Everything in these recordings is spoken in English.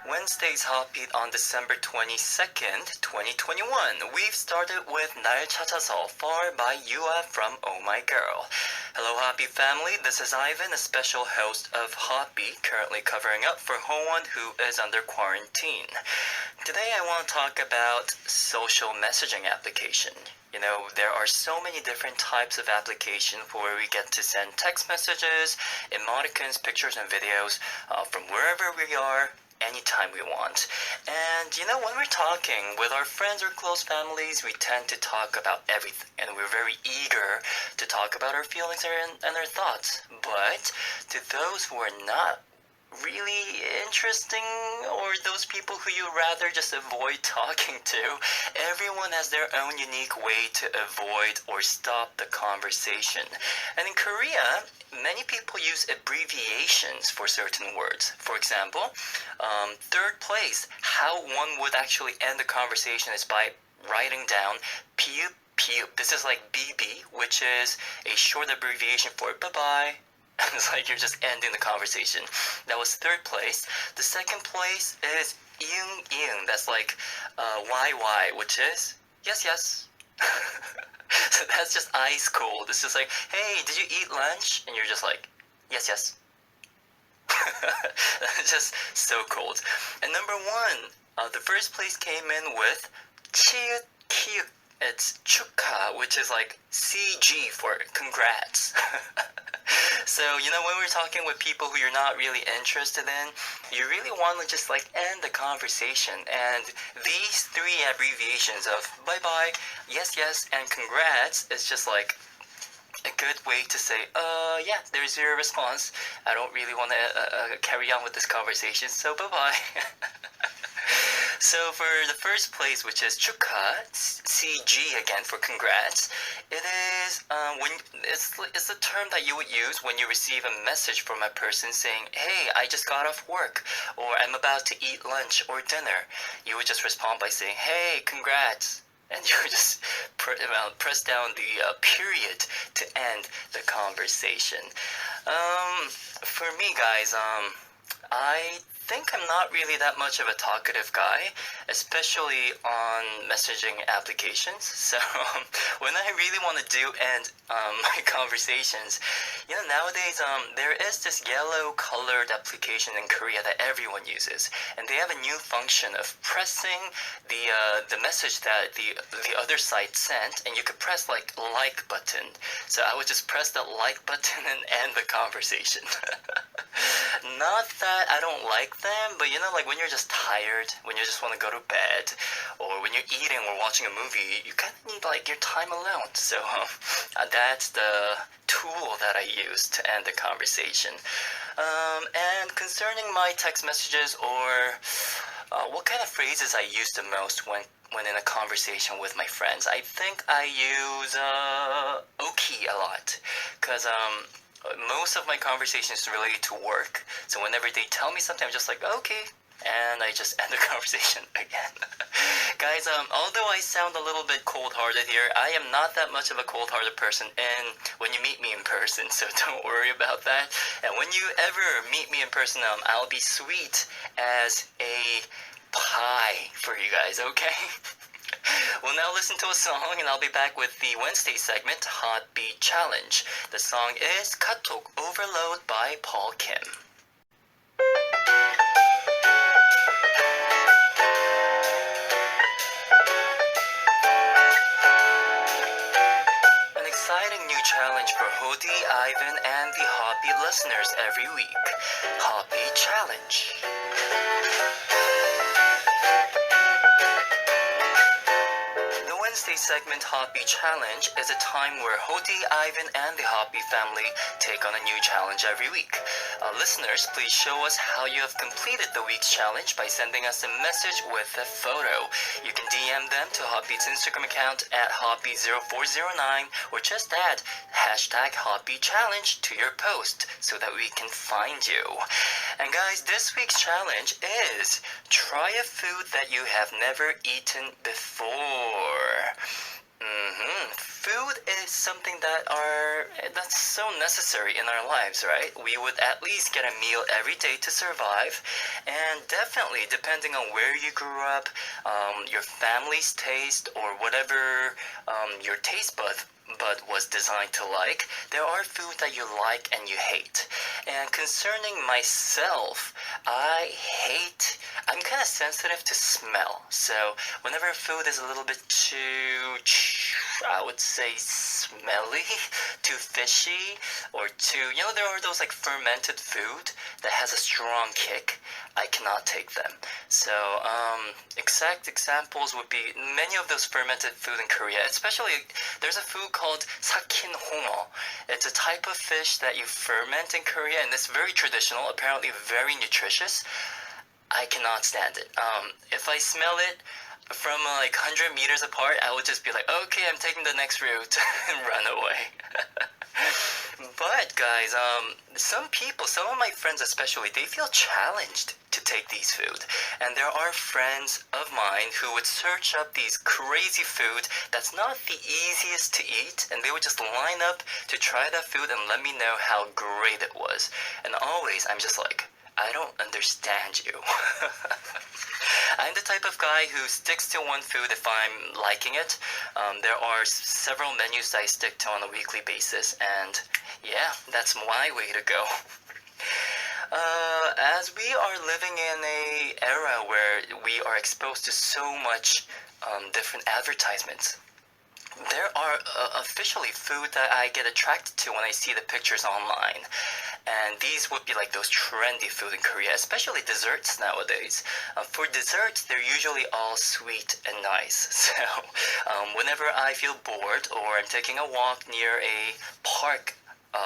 Wednesday's HOTBEAT on December 22nd, 2021. We've started with 날 찾아서 Far by Yua from Oh My Girl. Hello HOTBEAT family, this is Ivan, a special host of HOTBEAT, currently covering up for Hoon who is under quarantine. Today I want to talk about social messaging application. You know, there are so many different types of applications where we get to send text messages, emoticons, pictures, and videos from wherever we are, anytime we want. And you know, when we're talking with our friends or close families, we tend to talk about everything, and we're very eager to talk about our feelings and our thoughts. But to those who are not really interesting, or those people who you rather just avoid talking to, everyone has their own unique way to avoid or stop the conversation. And in Korea, many people use abbreviations for certain words. For example, third place, how one would actually end the conversation is by writing down piup piup. This is like BB, which is a short abbreviation for bye-bye. It's like you're just ending the conversation. That was third place. The second place is ing ing. That's like YY, which is yes, yes. So that's just ice cold. It's just like, hey, did you eat lunch? And you're just like, yes, yes. Just so cold. And number one, the first place came in with chiut kiut. It's 축하, which is like CG for congrats. So, you know, when we're talking with people who you're not really interested in, you really want to just like end the conversation. And these three abbreviations of bye-bye, yes, yes, and congrats is just like a good way to say, yeah, there's your response. I don't really want to carry on with this conversation, so bye-bye. So for the first place, which is 축하, CG again for congrats, it is it's the term that you would use when you receive a message from a person saying, hey, I just got off work, or I'm about to eat lunch or dinner. You would just respond by saying, hey, congrats. And you would just press down the period to end the conversation. For me, guys, I think I'm not really that much of a talkative guy, especially on messaging applications. So when I really want to end my conversations, you know, nowadays there is this yellow colored application in Korea that everyone uses, and they have a new function of pressing the message that the other side sent, and you could press like button. So I would just press the like button and end the conversation. Not that I don't like them, but you know, like when you're just tired, when you just want to go to bed, or when you're eating or watching a movie, you kind of need like your time alone. So that's the tool that I use to end the conversation. And concerning my text messages, or what kind of phrases I use the most when in a conversation with my friends, I think I use okay a lot, because most of my conversations related to work. So whenever they tell me something, I'm just like, okay, and I just end the conversation again. Guys, although I sound a little bit cold-hearted here, I am not that much of a cold-hearted person, and when you meet me in person, so don't worry about that. And when you ever meet me in person, I'll be sweet as a pie for you guys, okay? We'll now listen to a song, and I'll be back with the Wednesday segment, HOTBEAT Challenge. The song is 카톡 Overload by Paul Kim. An exciting new challenge for Hody, Ivan, and the HOTBEAT listeners every week. HOTBEAT Challenge. Wednesday segment HOTBEAT Challenge is a time where Hody, Ivan, and the HOTBEAT family take on a new challenge every week. Listeners, please show us how you have completed the week's challenge by sending us a message with a photo. You can DM them to HOTBEAT's Instagram account at HOTBEAT0409, or just add hashtag HOTBEAT Challenge to your post so that we can find you. And guys, this week's challenge is try a food that you have never eaten before. food is something that's so necessary in our lives, right? We would at least get a meal every day to survive, and definitely depending on where you grew up, your family's taste, or whatever your taste bud was designed to like, there are food that you like and you hate. And concerning myself, I'm kind of sensitive to smell. So whenever food is a little bit too, I would say, smelly, too fishy, or there are those like fermented food that has a strong kick. I cannot take them. So exact examples would be many of those fermented food in Korea, especially there's a food called sakin hongo. It's a type of fish that you ferment in Korea, and it's very traditional, apparently very nutritious. I cannot stand it. If I smell it from like 100 meters apart, I would just be like, okay, I'm taking the next route and run away. But guys, some of my friends especially, they feel challenged to take these food. And there are friends of mine who would search up these crazy food that's not the easiest to eat, and they would just line up to try that food and let me know how great it was. And always, I'm just like, I don't understand you. I'm the type of guy who sticks to one food if I'm liking it. There are several menus I stick to on a weekly basis, and yeah, that's my way to go. As we are living in an era where we are exposed to so much different advertisements, there are officially food that I get attracted to when I see the pictures online. And these would be like those trendy food in Korea, especially desserts nowadays. For desserts, they're usually all sweet and nice. So whenever I feel bored or I'm taking a walk near a park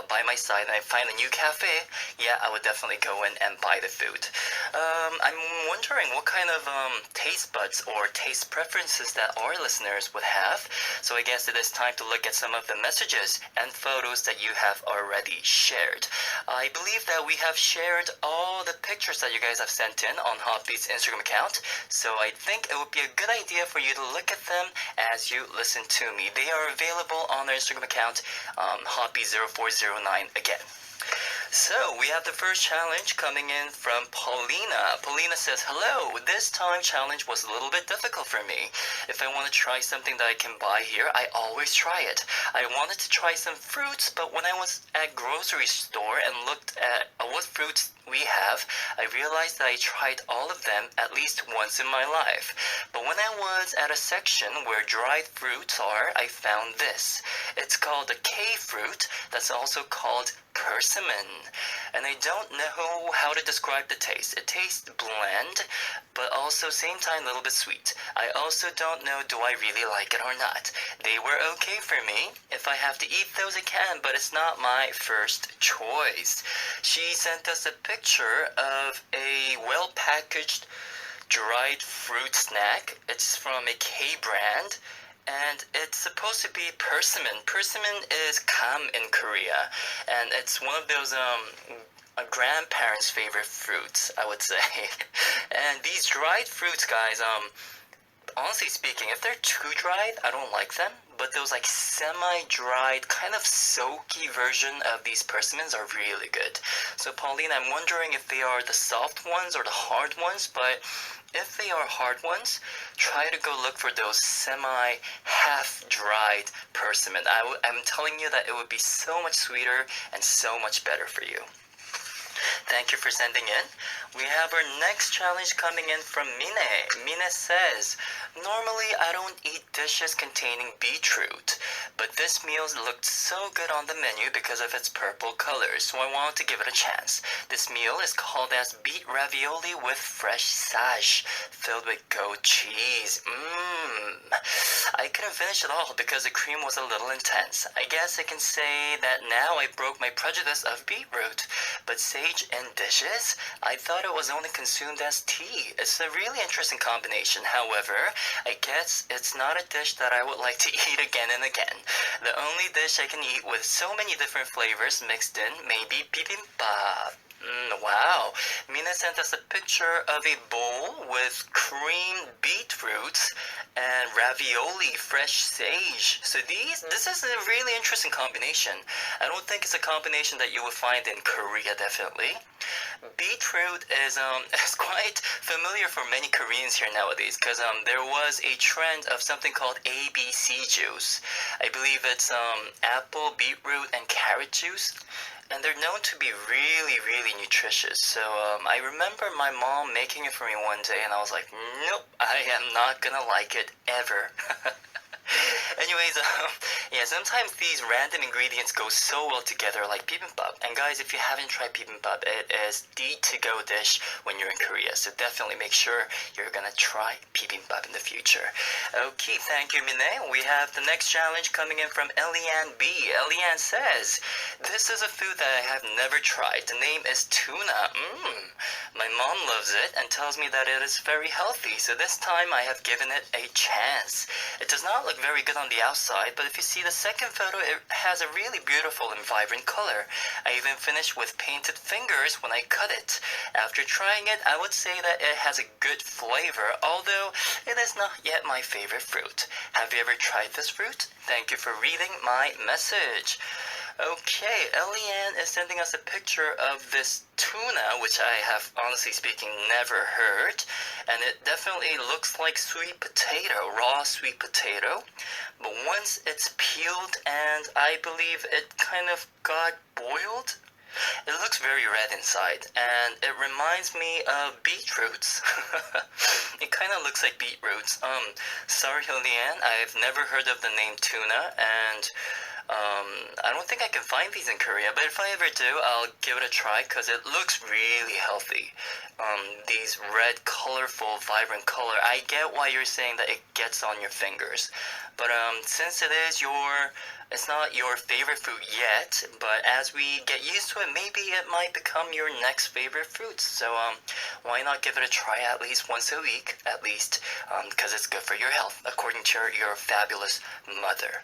by my side and I find a new cafe, yeah, I would definitely go in and buy the food. I'm wondering what kind of taste buds or taste preferences that our listeners would have. So I guess it is time to look at some of the messages and photos that you have already shared. I believe that we have shared all the pictures that you guys have sent in on HOTBEAT's Instagram account. So I think it would be a good idea for you to look at them as you listen to me. They are available on our Instagram account, HOTBEAT0409 again. So, we have the first challenge coming in from Paulina. Paulina says, hello, this time challenge was a little bit difficult for me. If I want to try something that I can buy here, I always try it. I wanted to try some fruits, but when I was at grocery store and looked at what fruits we have, I realized that I tried all of them at least once in my life. But when I was at a section where dried fruits are, I found this. It's called a K fruit that's also called persimmon. And I don't know how to describe the taste. It tastes bland, but also same time a little bit sweet. I also don't know do I really like it or not. They were okay for me. If I have to eat those I can, but it's not my first choice. She sent us a picture of a well-packaged dried fruit snack. It's from a K brand. And it's supposed to be persimmon. Persimmon is kam in Korea, and it's one of those a grandparents' favorite fruits, I would say. And these dried fruits, guys, honestly speaking, if they're too dried, I don't like them. But those like semi-dried, kind of soaky version of these persimmons are really good. So Paulina, I'm wondering if they are the soft ones or the hard ones, but if they are hard ones, try to go look for those semi-half-dried persimmon. I'm telling you that it would be so much sweeter and so much better for you. Thank you for sending in. We have our next challenge coming in from Mine. Mine says, normally I don't eat dishes containing beetroot, but this meal looked so good on the menu because of its purple color, so I wanted to give it a chance. This meal is called as beet ravioli with fresh sash, filled with goat cheese. I couldn't finish it all because the cream was a little intense. I guess I can say that now I broke my prejudice of beetroot, but sage in dishes? I thought it was only consumed as tea. It's a really interesting combination. However, I guess it's not a dish that I would like to eat again and again. The only dish I can eat with so many different flavors mixed in may be bibimbap. Wow, Mina sent us a picture of a bowl with creamed beetroots and ravioli fresh sage. So this is a really interesting combination. I don't think it's a combination that you will find in Korea, definitely. Beetroot is is quite familiar for many Koreans here nowadays because there was a trend of something called ABC juice. I believe it's apple, beetroot, and carrot juice. And they're known to be really, really nutritious. So I remember my mom making it for me one day, and I was like, nope, I am not gonna like it ever. Anyways, yeah, sometimes these random ingredients go so well together, like bibimbap. And guys, if you haven't tried bibimbap, it is the to-go dish when you're in Korea. So definitely make sure you're gonna try bibimbap in the future. Okay, thank you, Mine. We have the next challenge coming in from Eliane B. Eliane says, this is a food that I have never tried. The name is tuna. My mom loves it and tells me that it is very healthy. So this time I have given it a chance. It does not look very good on the outside, but if you see the second photo, it has a really beautiful and vibrant color. I even finished with painted fingers when I cut it. After trying it, I would say that it has a good flavor, although it is not yet my favorite fruit. Have you ever tried this fruit? Thank you for reading my message. Okay, Eliane is sending us a picture of this tuna, which I have, honestly speaking, never heard. And it definitely looks like sweet potato, raw sweet potato. But once it's peeled and I believe it kind of got boiled, it looks very red inside, and it reminds me of beetroots. It kind of looks like beetroots. Sorry, Eliane, I've never heard of the name tuna, and I don't think I can find these in Korea, but if I ever do, I'll give it a try because it looks really healthy. These red, colorful, vibrant color. I get why you're saying that it gets on your fingers, but since it's not your favorite fruit yet, but as we get used to it, maybe it might become your next favorite fruit. So why not give it a try at least once a week, at least, because it's good for your health, according to your fabulous mother.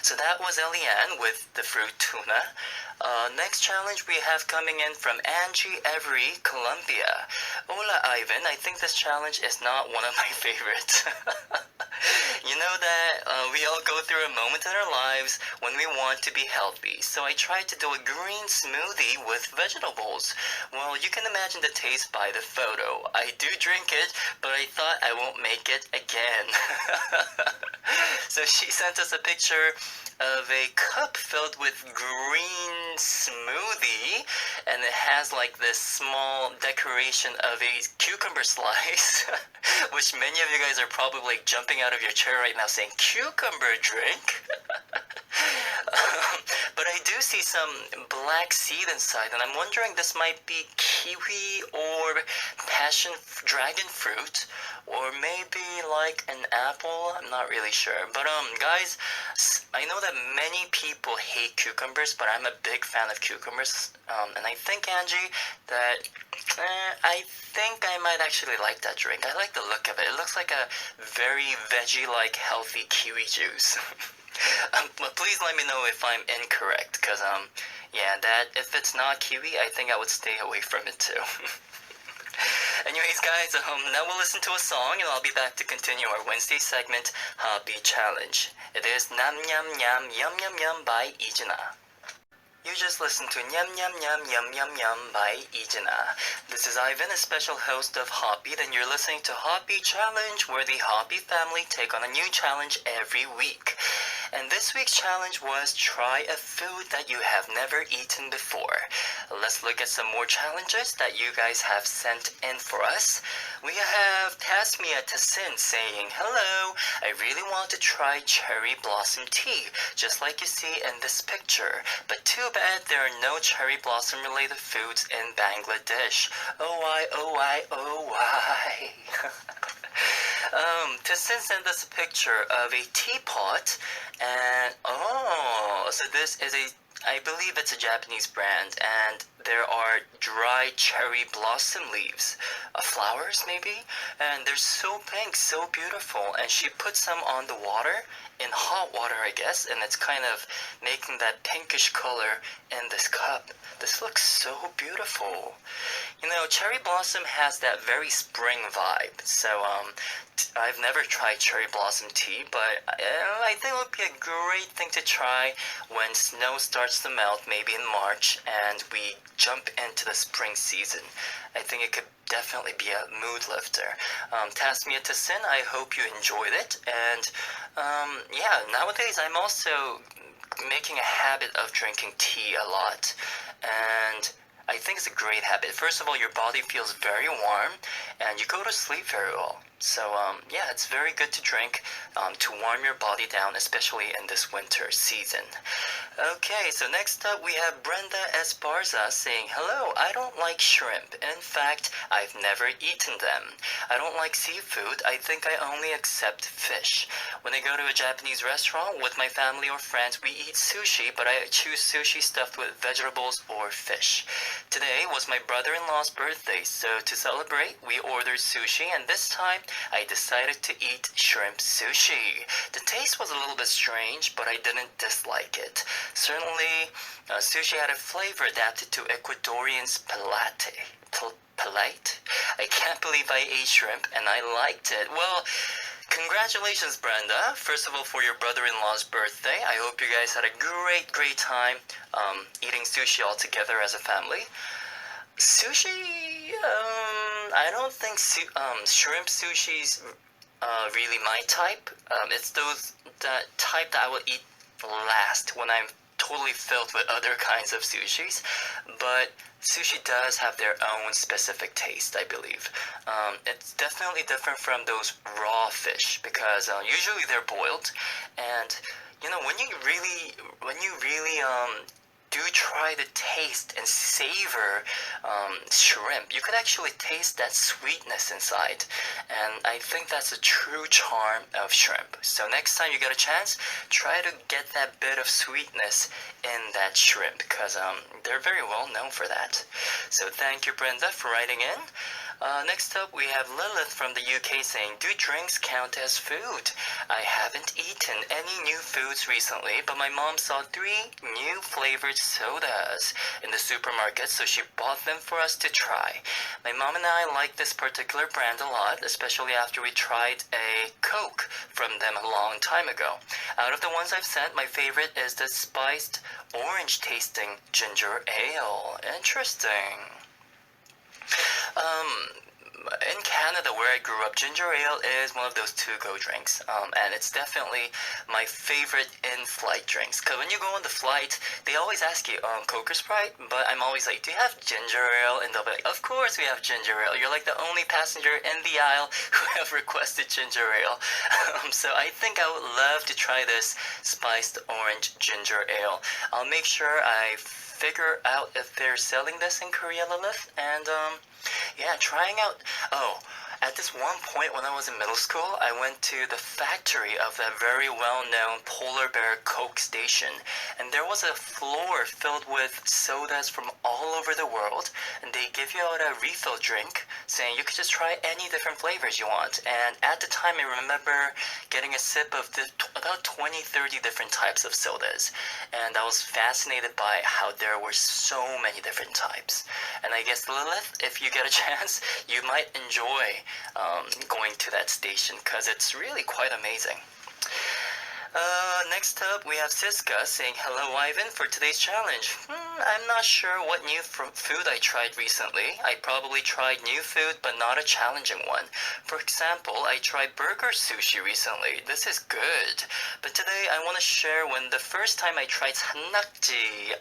So that was Eliane with the fruit tuna. Next challenge we have coming in from Angie Every, Colombia. Hola, Ivan. I think this challenge is not one of my favorites. You know that we all go through a moment in our lives when we want to be healthy. So I tried to do a green smoothie with vegetables. Well, you can imagine the taste by the photo. I do drink it, but I thought I won't make it again. So she sent us a picture of a cup filled with green smoothie, and it has like this small decoration of a cucumber slice, which many of you guys are probably like jumping out of your chair right now saying, cucumber drink? But I do see some black seed inside, and I'm wondering this might be kiwi or passion dragon fruit, or maybe like an apple. I'm not really sure. But guys, I know that many people hate cucumbers, but I'm a big fan of cucumbers. And I think, Angie, that I think I might actually like that drink. I like the look of it. It looks like a very veggie-like healthy kiwi juice. But please let me know if I'm incorrect, because yeah, that if it's not kiwi, I think I would stay away from it too. Anyways, guys, now we'll listen to a song, and I'll be back to continue our Wednesday segment, HOTBEAT Challenge. It is Nam Yam Yam Yum Yum Yum by Ijina. You just listened to Nyam Nyam Nyam Yum Yum Yum by Ijina. This is Ivan, a special host of HOTBEAT, and you're listening to HOTBEAT Challenge, where the HOTBEAT family take on a new challenge every week. And this week's challenge was try a food that you have never eaten before. Let's look at some more challenges that you guys have sent in for us. We have Tasin saying, hello, I really want to try cherry blossom tea, just like you see in this picture. But too bad there are no cherry blossom related foods in Bangladesh. Oh why, oh why, oh why. Tasin sent us a picture of a teapot, and so this is I believe it's a Japanese brand, and there are dry cherry blossom leaves, flowers maybe, and they're so pink, so beautiful. And she put some on the water, in hot water, I guess, and it's kind of making that pinkish color in this cup. This looks so beautiful. You know, cherry blossom has that very spring vibe. So, I've never tried cherry blossom tea, but I think it would be a great thing to try when snow starts to melt, maybe in March, and we jump into the spring season. I think it could definitely be a mood lifter. Tasin, I hope you enjoyed it. And yeah, nowadays I'm also making a habit of drinking tea a lot. And I think it's a great habit. First of all, your body feels very warm and you go to sleep very well. So yeah, it's very good to drink to warm your body down, especially in this winter season. Okay, so next up we have Brenda Esparza saying, hello, I don't like shrimp. In fact, I've never eaten them. I don't like seafood. I think I only accept fish. When I go to a Japanese restaurant with my family or friends, we eat sushi, but I choose sushi stuffed with vegetables or fish. Today was my brother-in-law's birthday, so to celebrate, we ordered sushi, and this time I decided to eat shrimp sushi. The taste was a little bit strange, but I didn't dislike it. Certainly, sushi had a flavor adapted to Ecuadorians' palate. I can't believe I ate shrimp, and I liked it. Well, congratulations, Brenda. First of all, for your brother-in-law's birthday. I hope you guys had a great time eating sushi all together as a family. Sushi, I don't think shrimp sushi's really my type. It's that type that I will eat last when I'm totally filled with other kinds of sushis. But sushi does have their own specific taste, I believe. It's definitely different from those raw fish because usually they're boiled, and you know when you really do try to taste and savor shrimp, you can actually taste that sweetness inside, and I think that's a true charm of shrimp. So next time you get a chance, try to get that bit of sweetness in that shrimp because they're very well known for that. So thank you, Brenda, for writing in. Next up, we have Lilith from the UK saying, do drinks count as food? I haven't eaten any new foods recently, but my mom saw 3 new flavored sodas in the supermarket, so she bought them for us to try. My mom and I like this particular brand a lot, especially after we tried a Coke from them a long time ago. Out of the ones I've sent, my favorite is the spiced orange tasting ginger ale. Interesting. In Canada, where I grew up, ginger ale is one of those to-go drinks, and it's definitely my favorite in-flight drinks. Because when you go on the flight, they always ask you, Coke or Sprite? But I'm always like, do you have ginger ale? And they'll be like, of course we have ginger ale. You're like the only passenger in the aisle who have requested ginger ale. So I think I would love to try this spiced orange ginger ale. I'll make sure I figure out if they're selling this in Korea, Lilith, and yeah, trying out. Oh, at this one point when I was in middle school, I went to the factory of that very well-known Polar Bear Coke station, and there was a floor filled with sodas from all over the world, and they give you out a refill drink saying you could just try any different flavors you want. And at the time, I remember getting a sip of about 20-30 different types of sodas, and I was fascinated by how there were so many different types. And I guess, Lilith, if you get a chance, you might enjoy going to that station because it's really quite amazing. Next up, we have Sisca saying, hello, Ivan, for today's challenge. I'm not sure what new food I tried recently. I probably tried new food, but not a challenging one. For example, I tried burger sushi recently. This is good. But today, I want to share when the first time I tried sanakji.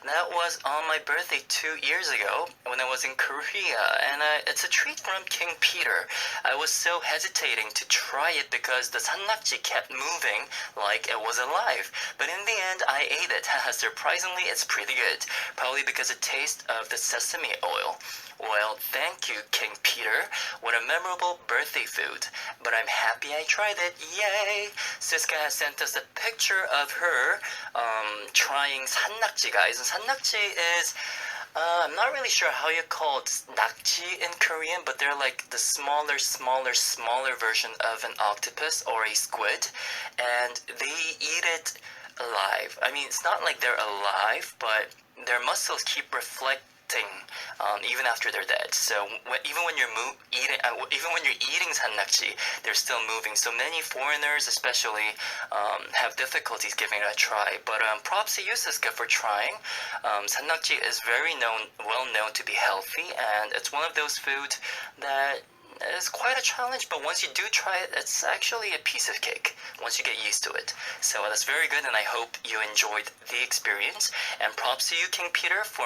That was on my birthday 2 years ago when I was in Korea. And it's a treat from King Peter. I was so hesitating to try it because the sanakji kept moving like it was alive. But in the end, I ate it. Surprisingly, it's pretty good. Probably because of the taste of the sesame oil. Well, thank you, King Peter. What a memorable birthday food. But I'm happy I tried it. Yay! Sisca has sent us a picture of her trying sanakji, guys. And Sannakji is I'm not really sure how you call it nakji in Korean, but they're like the smaller version of an octopus or a squid, and they eat it alive. I mean, it's not like they're alive, but their muscles keep reflecting even after they're dead. So even when you're eating sannakji, they're still moving. So many foreigners, especially, have difficulties giving it a try. But props to you, Sisca, for trying. Sannakji is well known to be healthy, and it's one of those foods that is quite a challenge, but once you do try it, it's actually a piece of cake once you get used to it. So that's very good, and I hope you enjoyed the experience. And props to you, King Peter, for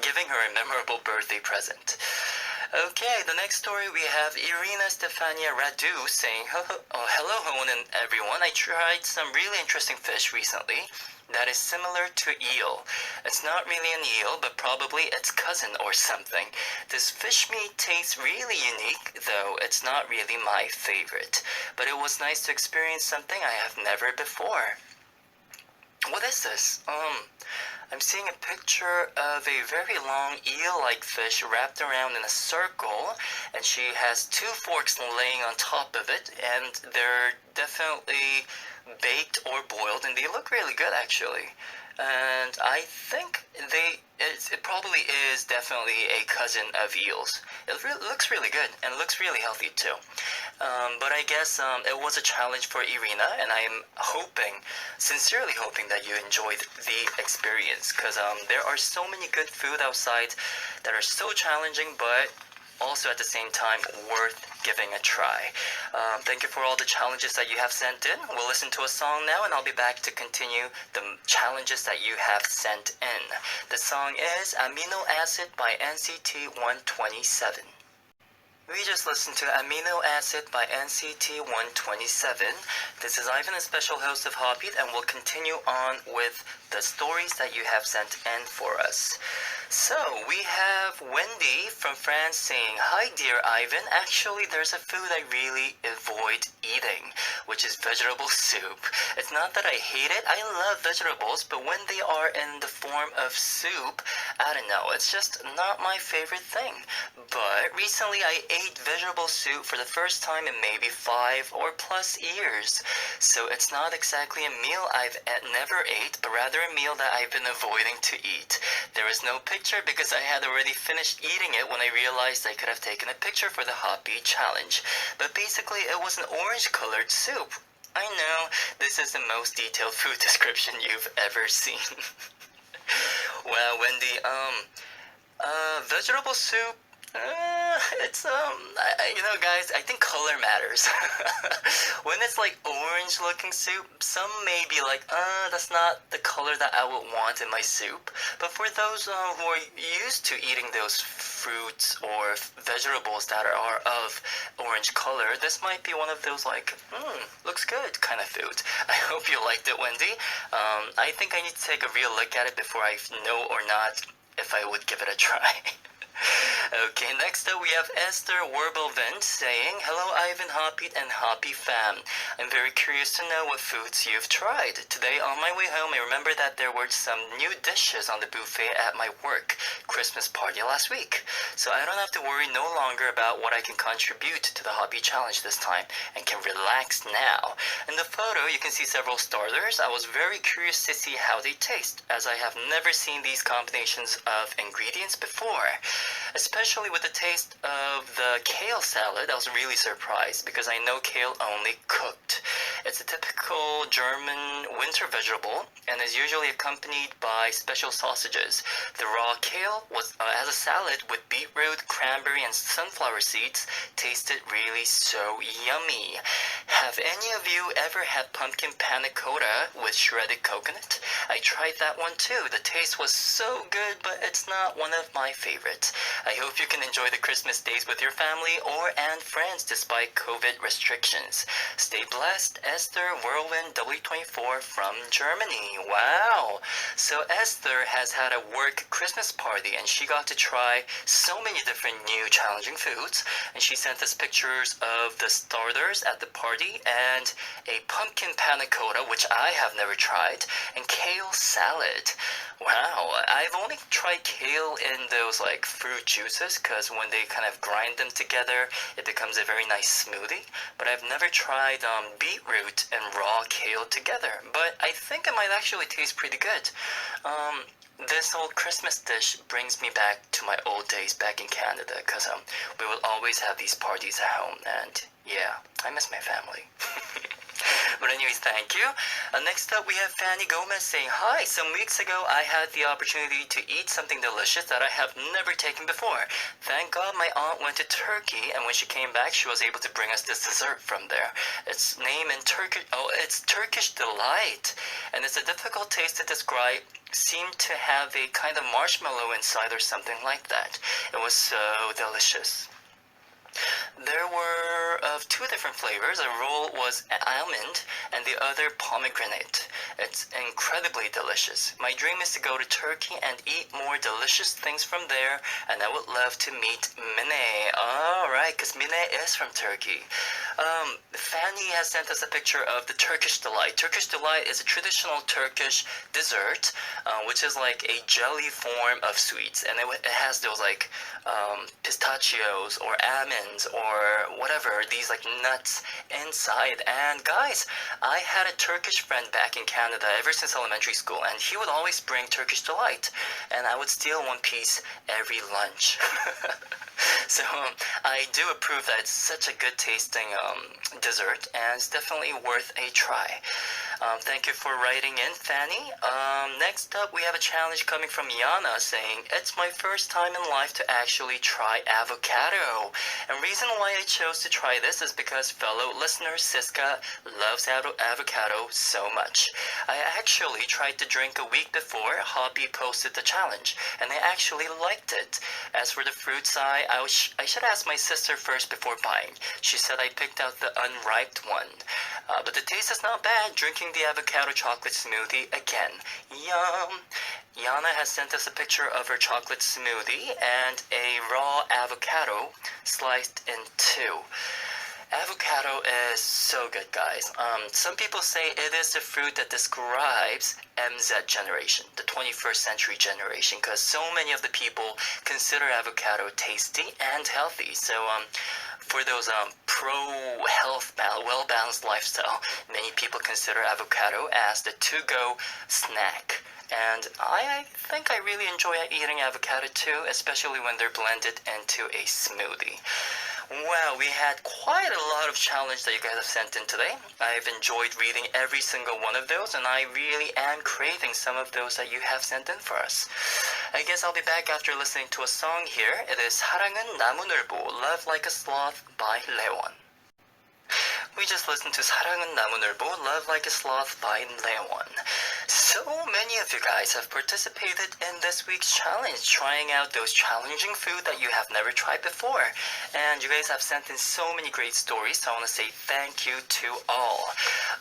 giving her a memorable birthday present. Okay, the next story we have Irina Stefania Radu saying, hello Honan everyone. I tried some really interesting fish recently that is similar to eel. It's not really an eel, but probably its cousin or something. This fish meat tastes really unique, though it's not really my favorite. But it was nice to experience something I have never before. What is this? I'm seeing a picture of a very long eel-like fish wrapped around in a circle, and she has two forks laying on top of it, and they're definitely baked or boiled, and they look really good actually. And I think it probably is definitely a cousin of eels. It looks really good, and it looks really healthy too. But I guess it was a challenge for Irina, and I'm sincerely hoping that you enjoyed the experience, because there are so many good food outside that are so challenging, but also at the same time worth giving a try. Thank you for all the challenges that you have sent in. We'll listen to a song now, and I'll be back to continue the challenges that you have sent in. The song is Amino Acid by NCT 127. We just listened to Amino Acid by NCT 127. This is Ivan, a special host of HOTBEAT, and we'll continue on with the stories that you have sent in for us. So, we have Wendy from France saying, hi dear Ivan, actually there's a food I really avoid eating, which is vegetable soup. It's not that I hate it, I love vegetables, but when they are in the form of soup, I don't know, it's just not my favorite thing. But recently I ate vegetable soup for the first time in maybe 5 or plus years. So it's not exactly a meal I've never ate, but rather a meal that I've been avoiding to eat. There is no picture because I had already finished eating it when I realized I could have taken a picture for the HOTBEAT challenge. But basically it was an orange colored soup. I know, this is the most detailed food description you've ever seen. Well, Wendy, vegetable soup, it's guys, I think color matters. When it's like orange looking soup, some may be like, that's not the color that I would want in my soup. But for those who are used to eating those fruits or vegetables that are of orange color, this might be one of those like, looks good kind of food. I hope you liked it, Wendy. I think I need to take a real look at it before I know or not if I would give it a try. Okay, next up we have Esther Wirbelwind saying, hello Ivan, HOTBEAT, and HOTBEAT fam. I'm very curious to know what foods you've tried. Today on my way home I remember that there were some new dishes on the buffet at my work Christmas party last week. So I don't have to worry no longer about what I can contribute to the HOTBEAT challenge this time, and can relax now. In the photo you can see several starters. I was very curious to see how they taste, as I have never seen these combinations of ingredients before. Especially with the taste of the kale salad, I was really surprised because I know kale only cooked. It's a typical German winter vegetable and is usually accompanied by special sausages. The raw kale was as a salad with beetroot, cranberry, and sunflower seeds tasted really so yummy. Have any of you ever had pumpkin panna cotta with shredded coconut? I tried that one too. The taste was so good, but it's not one of my favorites. I hope you can enjoy the Christmas days with your family and friends despite COVID restrictions. Stay blessed, Esther Whirlwind W24 from Germany. Wow! So Esther has had a work Christmas party and she got to try so many different new challenging foods, and she sent us pictures of the starters at the party and a pumpkin panna cotta, which I have never tried, and kale salad. Wow, I've only tried kale in those like fruit juices because when they kind of grind them together, it becomes a very nice smoothie. But I've never tried beetroot and raw kale together. But I think it might actually taste pretty good. Um, this old Christmas dish brings me back to my old days back in Canada because we will always have these parties at home, and yeah, I miss my family. But anyways, thank you. Next up, we have Fany Gomez saying, "Hi, some weeks ago I had the opportunity to eat something delicious that I have never taken before. Thank God my aunt went to Turkey, and when she came back, she was able to bring us this dessert from there. Its name in Turkish, oh, it's Turkish Delight, and it's a difficult taste to describe. Seemed to have a kind of marshmallow inside or something like that. It was so delicious." There were of two different flavors. A roll was almond and the other pomegranate. It's incredibly delicious. My dream is to go to Turkey and eat more delicious things from there, and I would love to meet Mine. Alright, because Mine is from Turkey. Fany has sent us a picture of the Turkish Delight. Turkish Delight is a traditional Turkish dessert, which is like a jelly form of sweets, and it has those like pistachios or almonds or whatever, these like nuts inside. And guys, I had a Turkish friend back in Canada ever since elementary school, and he would always bring Turkish Delight, and I would steal one piece every lunch. So I do approve that it's such a good tasting dessert, and it's definitely worth a try. Thank you for writing in, Fany. Next up, we have a challenge coming from Yana saying, "It's my first time in life to actually try avocado. And reason why I chose to try this is because fellow listener Sisca loves avocado so much. I actually tried to drink a week before Hobby posted the challenge, and I actually liked it. As for the fruits, I should ask my sister first before buying. She said I picked out the unripe one. But the taste is not bad, drinking the avocado chocolate smoothie again. Yum!" Yana has sent us a picture of her chocolate smoothie and a raw avocado sliced in two. Avocado is so good, guys. Some people say it is the fruit that describes MZ generation, the 21st century generation, because so many of the people consider avocado tasty and healthy. So for those pro-health, well-balanced lifestyle, many people consider avocado as the to-go snack. And I think I really enjoy eating avocado too, especially when they're blended into a smoothie. Wow, we had quite a lot of challenges that you guys have sent in today. I've enjoyed reading every single one of those, and I really am craving some of those that you have sent in for us. I guess I'll be back after listening to a song here. It is 사랑은 나무늘보, Love Like a Sloth by Leon. We just listened to 사랑은 나무늘보, Love Like a Sloth by Leon. So many of you guys have participated in this week's challenge, trying out those challenging food that you have never tried before. And you guys have sent in so many great stories, so I want to say thank you to all.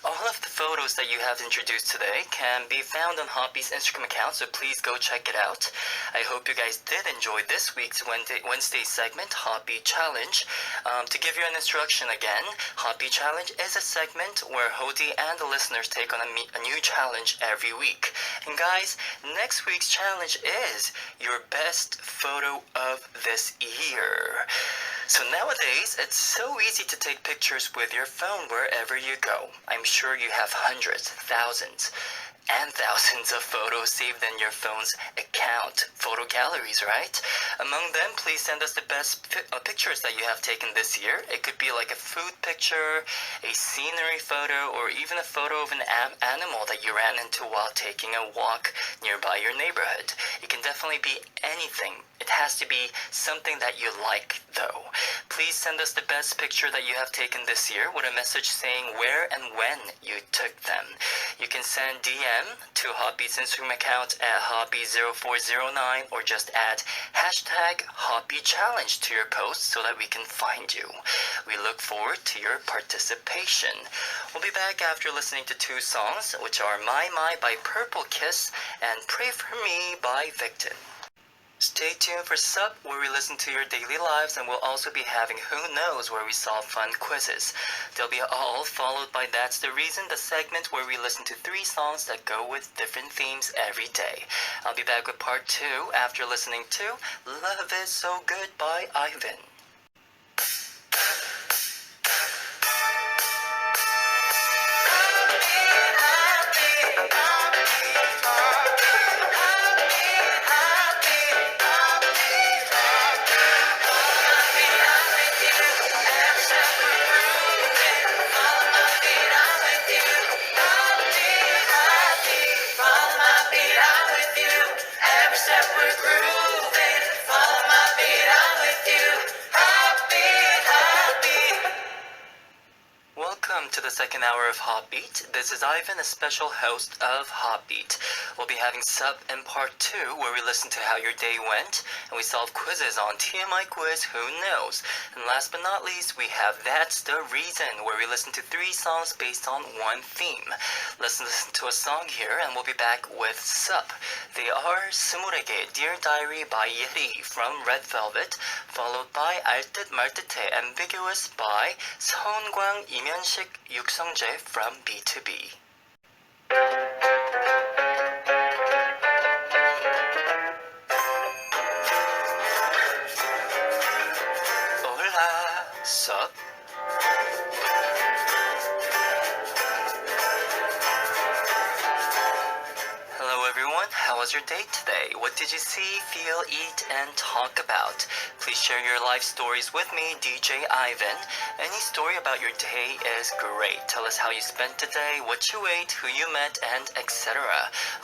All of the photos that you have introduced today can be found on Hobby's Instagram account, so please go check it out. I hope you guys did enjoy this week's Wednesday segment, Hobby Challenge. To give you an instruction again, Hobby Challenge is a segment where Hody and the listeners take on a new challenge every week. And guys, next week's challenge is your best photo of this year. So nowadays, it's so easy to take pictures with your phone wherever you go. I'm sure you have hundreds, thousands, and thousands of photos saved in your phone's account, photo galleries, right? Among them, please send us the best pictures that you have taken this year. It could be like a food picture, a scenery photo, or even a photo of an animal that you ran into while taking a walk nearby your neighborhood. It can definitely be anything. It has to be something that you like, though. Please send us the best picture that you have taken this year with a message saying where and when you took them. You can send DM to Hobby's Instagram account at Hobby0409 or just add hashtag HobbyChallenge to your post so that we can find you. We look forward to your participation. We'll be back after listening to two songs, which are My by Purple Kiss and Pray For Me by Victon. Stay Stay tuned for Ssup, where we listen to your daily lives, and we'll also be having Who Knows, where we solve fun quizzes. They'll be all followed by That's the Reason, the segment where we listen to 3 songs that go with different themes every day. I'll be back with part 2 after listening to Love Is So Good by Aivan. Welcome to the second hour of HOTBEAT. This is Aivan, a special host of HOTBEAT. We'll be having Ssup in part 2, where we listen to how your day went, and we solve quizzes on TMI Quiz, Who Knows? And last but not least, we have That's the Reason, where we listen to 3 songs based on one theme. Let's listen to a song here, and we'll be back with Ssup. They are 스물에게 Dear Diary by Yeri from Red Velvet, followed by 알듯 말듯해 Ambiguous by 서은광, 이면식, Youngjae from B2B. Hola, Ssup. Hello everyone, how was your day today? What did you see, feel, eat, and talk about? Please share your life stories with me, DJ Aivan. Any story about your day is great. Tell us how you spent the day, what you ate, who you met, and etc.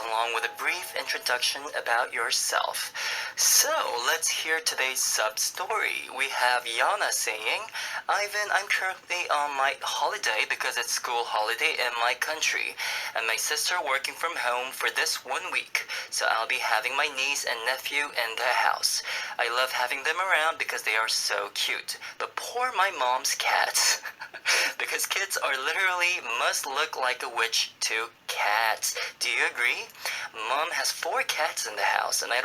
Along with a brief introduction about yourself. So, let's hear today's Ssup story. We have Yana saying, Aivan, I'm currently on my holiday because it's school holiday in my country, and my sister working from home for this 1 week, so I'll be having my niece and nephew in the house. I love having them around because they are so cute, but poor my mom's cats. Because kids are literally must look like a witch to cats. Do you agree? Mom has 4 cats in the house, and I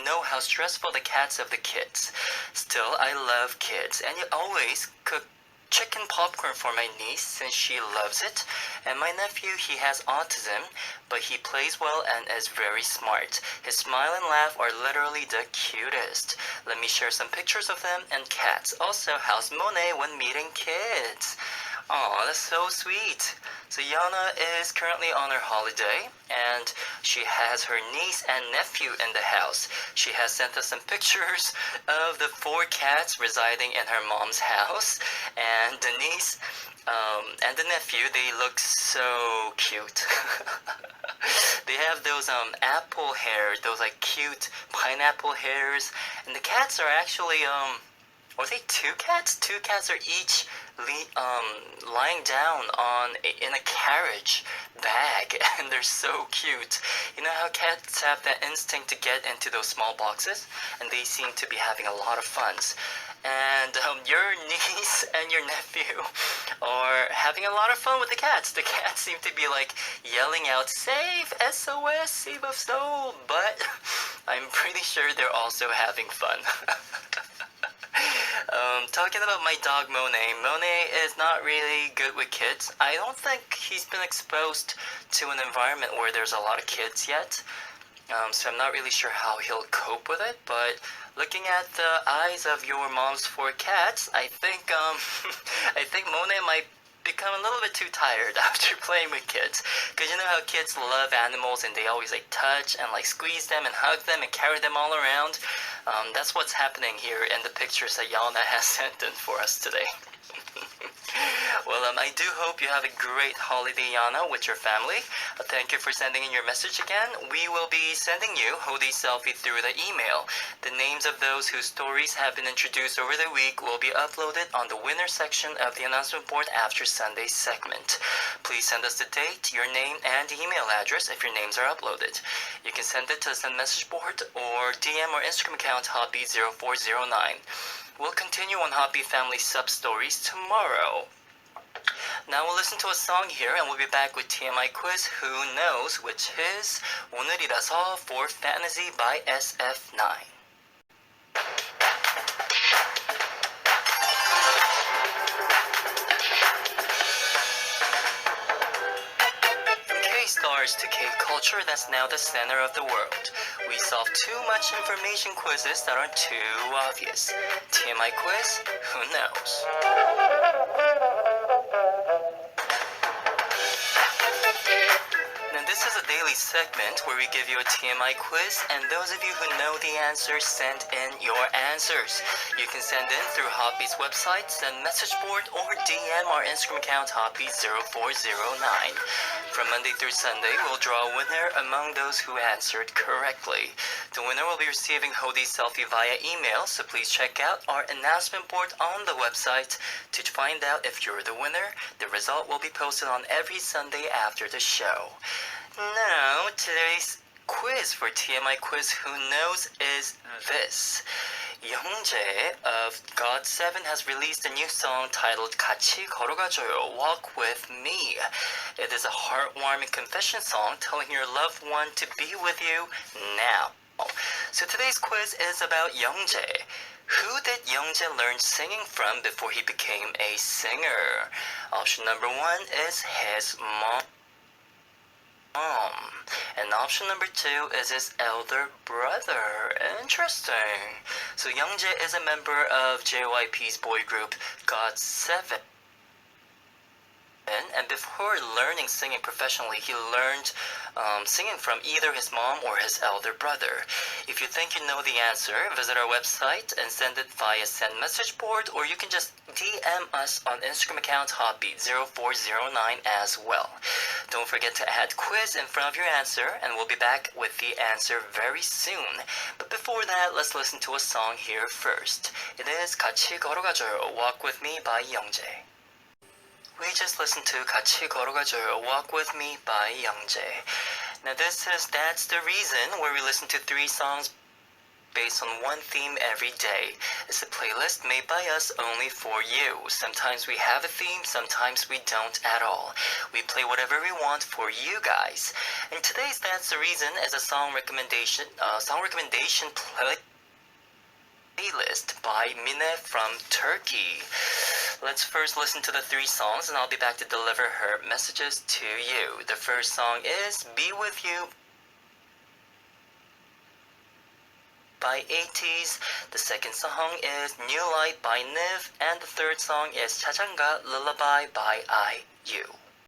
know how stressful the cats of the kids. Still, I love kids, and you always cook chicken popcorn for my niece since she loves it, and my nephew, he has autism, but he plays well and is very smart. His smile and laugh are literally the cutest. Let me share some pictures of them and cats. Also, how's Monet when meeting kids? Aw, that's so sweet. So Yana is currently on her holiday, and she has her niece and nephew in the house. She has sent us some pictures of the 4 cats residing in her mom's house, and the niece and the nephew, they look so cute. They have those apple hair, those like cute pineapple hairs, and the cats are actually are they 2 cats? 2 cats are each lying down in a carriage bag, and they're so cute. You know how cats have that instinct to get into those small boxes, and they seem to be having a lot of fun. And your niece and your nephew are having a lot of fun with the cats. The cats seem to be like yelling out, "Save! SOS! Save us soul!" But I'm pretty sure they're also having fun. Talking about my dog Monet. Monet is not really good with kids. I don't think he's been exposed to an environment where there's a lot of kids yet. So I'm not really sure how he'll cope with it, but looking at the eyes of your mom's 4 cats, I think I think Monet might become a little bit too tired after playing with kids. Because you know how kids love animals and they always like touch and like squeeze them and hug them and carry them all around. That's what's happening here in the pictures that Yana has sent in for us today. Well, I do hope you have a great holiday, Yana, with your family. Thank you for sending in your message again. We will be sending you Hoodie Selfie through the email. The names of those whose stories have been introduced over the week will be uploaded on the winner section of the announcement board after Sunday's segment. Please send us the date, your name, and email address if your names are uploaded. You can send it to the message board or DM or Instagram account HOTBEAT0409. We'll continue on HOTBEAT Family Sub Stories tomorrow. Now we'll listen to a song here and we'll be back with TMI Quiz Who Knows, which is 오늘이라서 for Fantasy by SF9. sophisticated culture that's now the center of the world. We solve too much information quizzes that aren't too obvious. TMI Quiz? Who knows? Now this is a daily segment where we give you a TMI quiz, and those of you who know the answers send in your answers. You can send in through HOTBEAT's website, send message board, or DM our Instagram account HOTBEAT0409. From Monday through Sunday, we'll draw a winner among those who answered correctly. The winner will be receiving Hody selfie via email, so please check out our announcement board on the website to find out if you're the winner. The result will be posted on every Sunday after the show. Now, today's quiz for TMI Quiz Who Knows is this. Youngjae of GOT7 has released a new song titled 같이 걸어가줘요, Walk With Me. It is a heartwarming confession song telling your loved one to be with you now. So today's quiz is about Youngjae. Who did Youngjae learn singing from before he became a singer? Option number 1 is his mom. And option number 2 is his elder brother. Interesting. So Youngjae is a member of JYP's boy group GOT7. And before learning singing professionally, he learned singing from either his mom or his elder brother. If you think you know the answer, visit our website and send it via send message board, or you can just DM us on Instagram account HOTBEAT0409 as well. Don't forget to add quiz in front of your answer, and we'll be back with the answer very soon. But before that, let's listen to a song here first. It is 같이 걸어가줘요, Walk With Me by Youngjae. We just listened to 같이 걸어가줘요, Walk With Me by Youngjae. Now that's the reason where we listen to 3 songs based on one theme every day. It's a playlist made by us only for you. Sometimes we have a theme, sometimes we don't at all. We play whatever we want for you guys. And today's That's the Reason is a song recommendation playlist by Mine from Turkey. Let's first listen to the 3 songs, and I'll be back to deliver her messages to you. The first song is Be With You by 80s. The second song is New Light by Niv, and the third song is 자장가 Lullaby by IU.